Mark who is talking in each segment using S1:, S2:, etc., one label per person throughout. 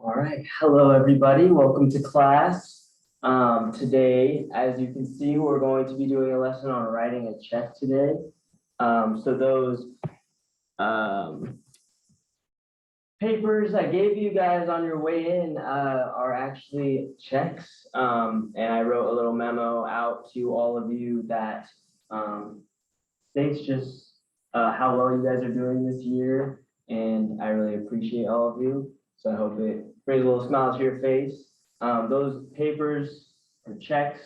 S1: All right, hello everybody, welcome to class. Today, as you can see, we're going to be doing a lesson on writing a check today. So those papers I gave you guys on your way in are actually checks. And I wrote a little memo out to all of you that states just how well you guys are doing this year. And I really appreciate all of you. So I hope it brings a little smile to your face. Those papers or checks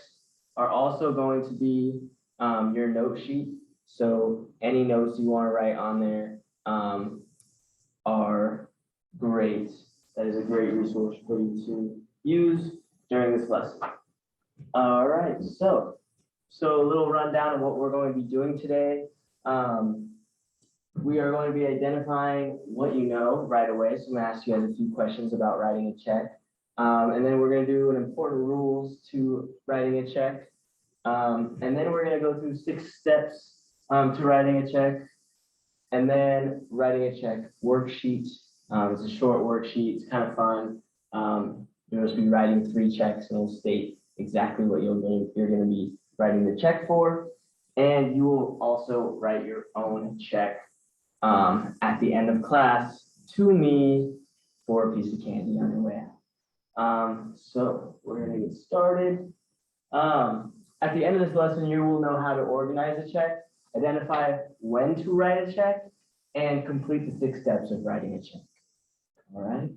S1: are also going to be your note sheet. So any notes you want to write on there are great. That is a great resource for you to use during this lesson. All right, so a little rundown of what we're going to be doing today. We are going to be identifying what you know right away. So I'm going to ask you guys a few questions about writing a check. And then we're going to do an important rules to writing a check. And then we're going to go through 6 steps to writing a check. And then writing a check worksheet. It's a short worksheet. It's kind of fun. You're supposed to be writing 3 checks and it'll state exactly what you're going to be writing the check for. And you will also write your own check at the end of class to me for a piece of candy on your way out. So we're going to get started. At the end of this lesson, you will know how to organize a check, identify when to write a check, and complete the 6 steps of writing a check. All right.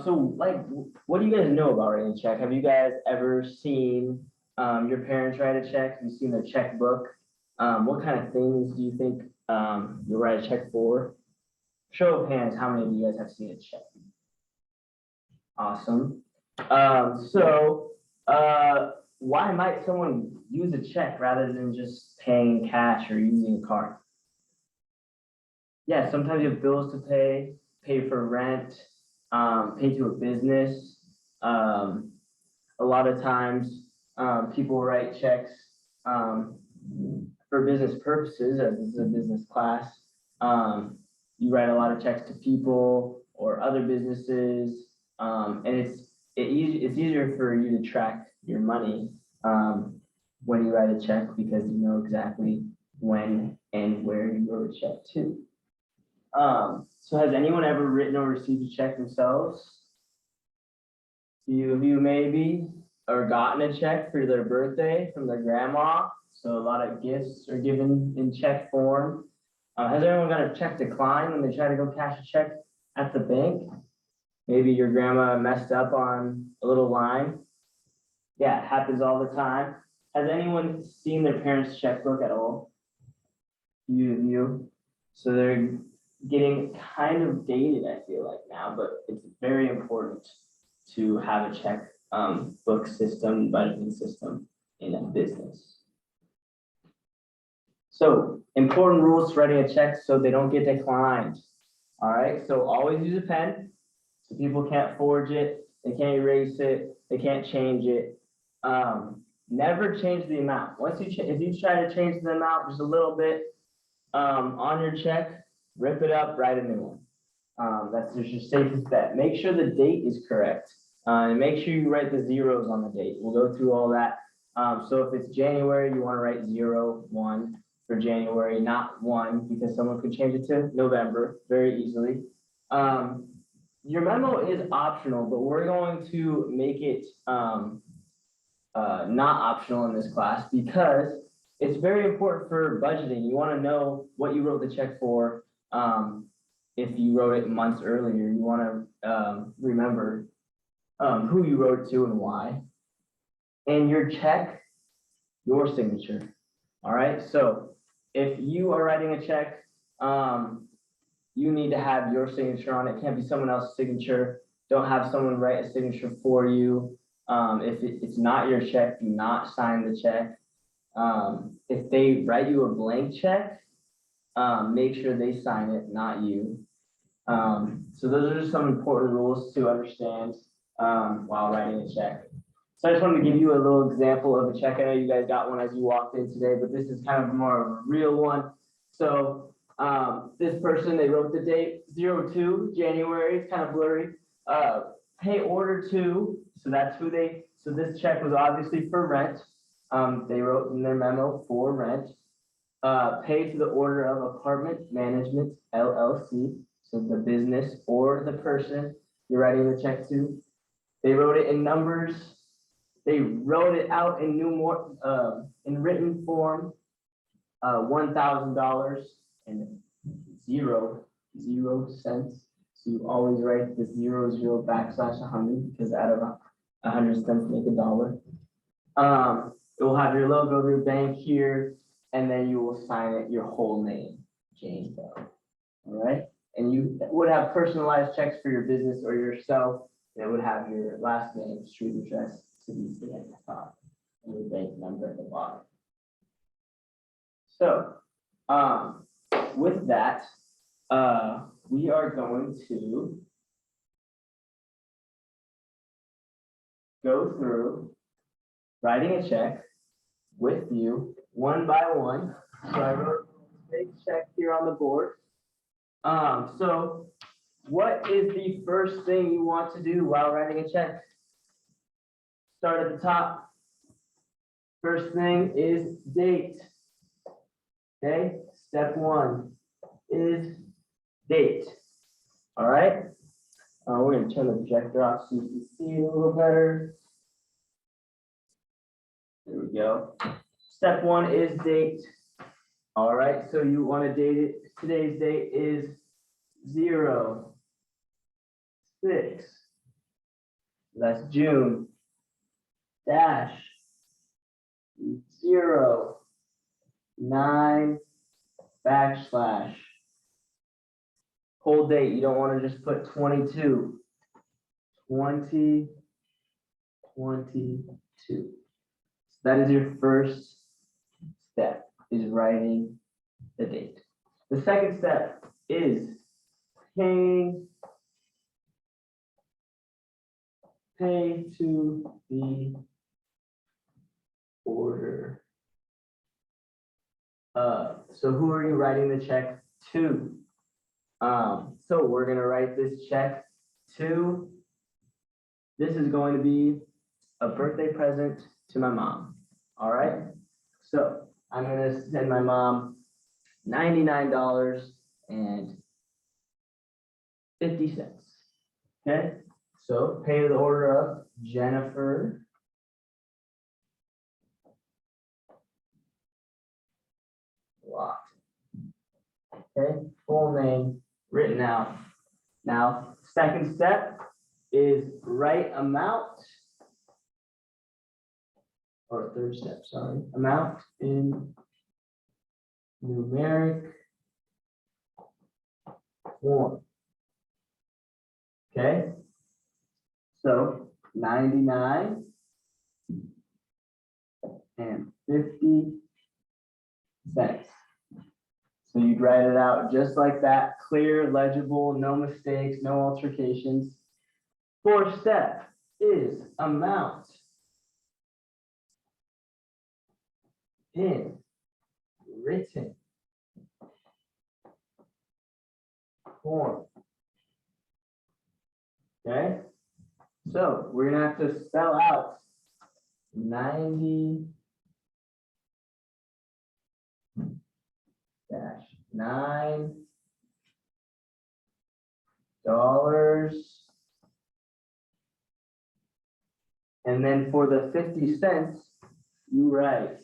S1: So what do you guys know about writing a check? Have you guys ever seen your parents write a check? Have you seen their checkbook? What kind of things do you think you'll write a check for? Show of hands, how many of you guys have seen a check? Awesome. Why might someone use a check rather than just paying cash or using a card? Yeah, sometimes you have bills to pay for rent, pay to a business. A lot of times people write checks for business purposes, as this is a business class. You write a lot of checks to people or other businesses, and it's easier for you to track your money when you write a check because you know exactly when and where you wrote a check to. So has anyone ever written or received a check themselves? Few of you maybe, or gotten a check for their birthday from their grandma. So a lot of gifts are given in check form. Has anyone got a check decline when they try to go cash a check at the bank? Maybe your grandma messed up on a little line. Yeah, it happens all the time. Has anyone seen their parents' checkbook at all? Few of you. So they're getting kind of dated, I feel like now, but it's very important to have a check book system, budgeting system in a business. So important rules to writing a check so they don't get declined. All right, so always use a pen so people can't forge it, they can't erase it, they can't change it. Never change the amount. If you try to change the amount just a little bit on your check, rip it up, write a new one. That's just your safest bet. Make sure the date is correct. And make sure you write the zeros on the date. We'll go through all that. So if it's January, you want to write 01 for January, not 1, because someone could change it to November very easily. Your memo is optional, but we're going to make it not optional in this class because it's very important for budgeting. You want to know what you wrote the check for. If you wrote it months earlier, you want to remember who you wrote it to and why. And your check, your signature. All right. So if you are writing a check, you need to have your signature on it. It can't be someone else's signature. Don't have someone write a signature for you. If it's not your check, do not sign the check. If they write you a blank check, make sure they sign it, not you. So those are just some important rules to understand while writing a check. So I just wanted to give you a little example of a check. I know you guys got one as you walked in today, but this is kind of more of a real one. So This person, they wrote the date 02 January, it's kind of blurry. Pay order to, so that's who they, so this check was obviously for rent. They wrote in their memo for rent. Pay to the order of Apartment Management LLC, so the business or the person you're writing the check to. They wrote it in numbers. They wrote it out in in written form, $1,000 and zero cents. So you always write the 00 backslash 100 because out of 100 cents make $1. It will have your logo of your bank here, and then you will sign it your whole name, James Bell. All right, and you would have personalized checks for your business or yourself. And it would have your last name, street address, city at the top, and your bank number at the bottom. So, with that, we are going to go through writing a check with you one by one. So I wrote a big check here on the board. So what is the first thing you want to do while writing a check? Start at the top. First thing is date. Okay, step one is date. All right, we're going to turn the projector off so you can see it a little better. There we go. Step one is date. All right, so you want to date it. Today's date is 06. That's June. Dash 09 backslash. Whole date. You don't want to just put 22. 2022. So that is your first step, is writing the date. The second step is pay to the order. So who are you writing the check to? So we're gonna write this check to, this is going to be a birthday present to my mom. All right, so I'm gonna send my mom $99.50. Okay, so pay to the order of Jennifer Lott. Okay, full name written out. Now, second step is write amount, or third step, sorry, amount in numeric form. Okay, so 99 and 50 cents. So you'd write it out just like that, clear, legible, no mistakes, no altercations. Fourth step is amount in written form. Okay, so we're gonna have to spell out 90 $9 and then for the 50 cents you write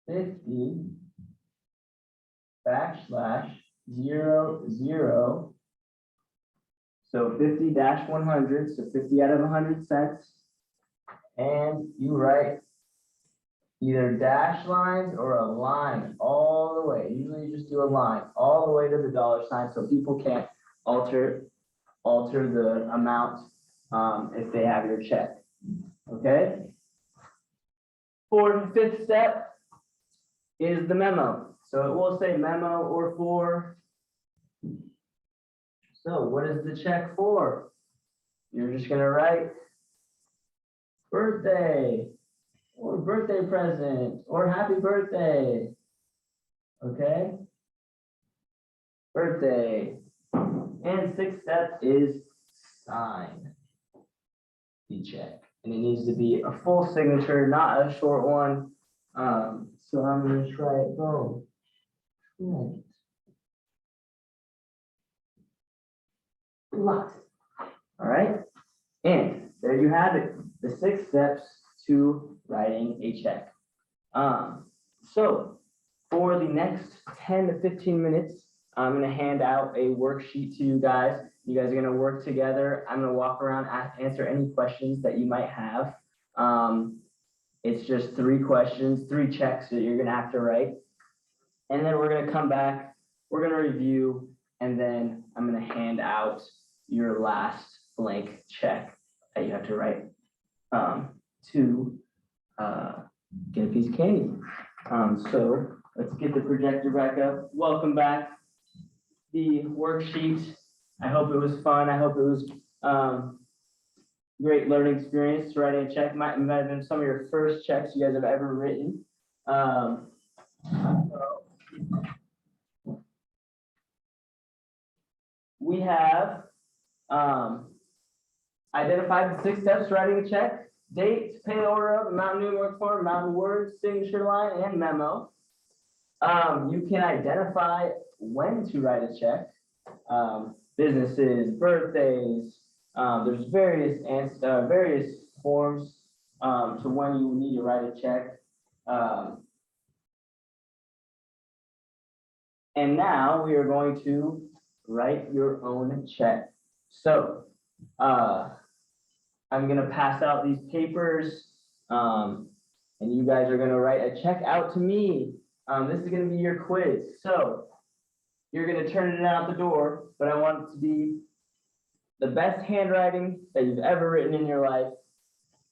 S1: 50 backslash 00, so 50-100, so 50 out of 100 cents, and you write either dash lines or a line all the way. Usually you just do a line all the way to the dollar sign so people can't alter the amount if they have your check. Okay. Fifth step is the memo. So it will say memo or for. So what is the check for? You're just gonna write birthday, or birthday present, or happy birthday. Okay, birthday. And sixth step is sign the check. And it needs to be a full signature, not a short one. So I'm gonna try it. Go. Right. Locked. All right. And there you have it. The 6 steps to writing a check. So for the next 10 to 15 minutes, I'm going to hand out a worksheet to you guys. You guys are going to work together. I'm going to walk around, answer any questions that you might have. It's just 3 questions, 3 checks that you're going to have to write. And then we're going to come back, we're going to review, and then I'm going to hand out your last blank check that you have to write to get a piece of candy. So let's get the projector back up. Welcome back. The worksheet. I hope it was fun. I hope it was great learning experience to writing a check. Might have been some of your first checks you guys have ever written. We have identified the 6 steps to writing a check: date, pay order of, amount numeric form, amount word, signature line, and memo. You can identify when to write a check. Businesses, birthdays. There's various forms to when you need to write a check. And now we are going to write your own check. So I'm gonna pass out these papers, and you guys are gonna write a check out to me. This is gonna be your quiz. So you're gonna turn it out the door, but I want it to be the best handwriting that you've ever written in your life.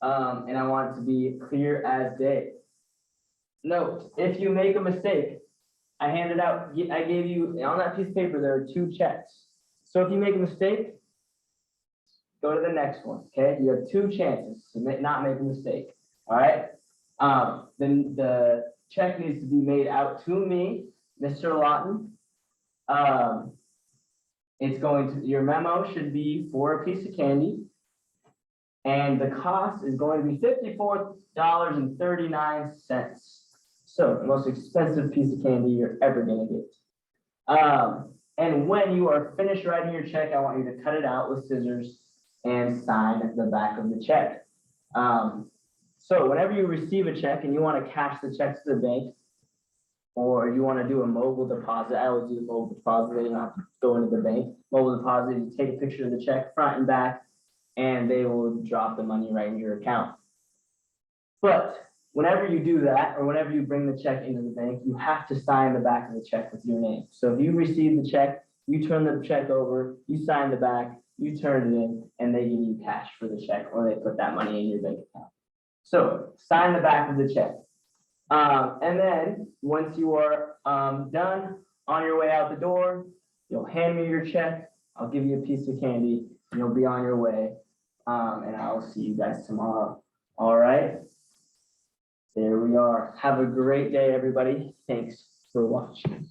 S1: And I want it to be clear as day. Note, if you make a mistake, I handed out, I gave you, on that piece of paper, there are 2 checks. So if you make a mistake, go to the next one, okay? You have 2 chances to not make a mistake, all right? Then the check needs to be made out to me, Mr. Lawton. It's going to, your memo should be for a piece of candy, and the cost is going to be $54.39. So the most expensive piece of candy you're ever gonna get. And when you are finished writing your check, I want you to cut it out with scissors and sign the back of the check. So whenever you receive a check and you want to cash the check to the bank, or you want to do a mobile deposit, I always do a mobile deposit. You don't have to go into the bank. Mobile deposit, you take a picture of the check front and back, and they will drop the money right in your account. But whenever you do that, or whenever you bring the check into the bank, you have to sign the back of the check with your name. So if you receive the check, you turn the check over, you sign the back, you turn it in, and they give you cash for the check, or they put that money in your bank account. So sign the back of the check. And then once you are done, on your way out the door, you'll hand me your check. I'll give you a piece of candy, and you'll be on your way. And I'll see you guys tomorrow. All right. There we are. Have a great day, everybody. Thanks for watching.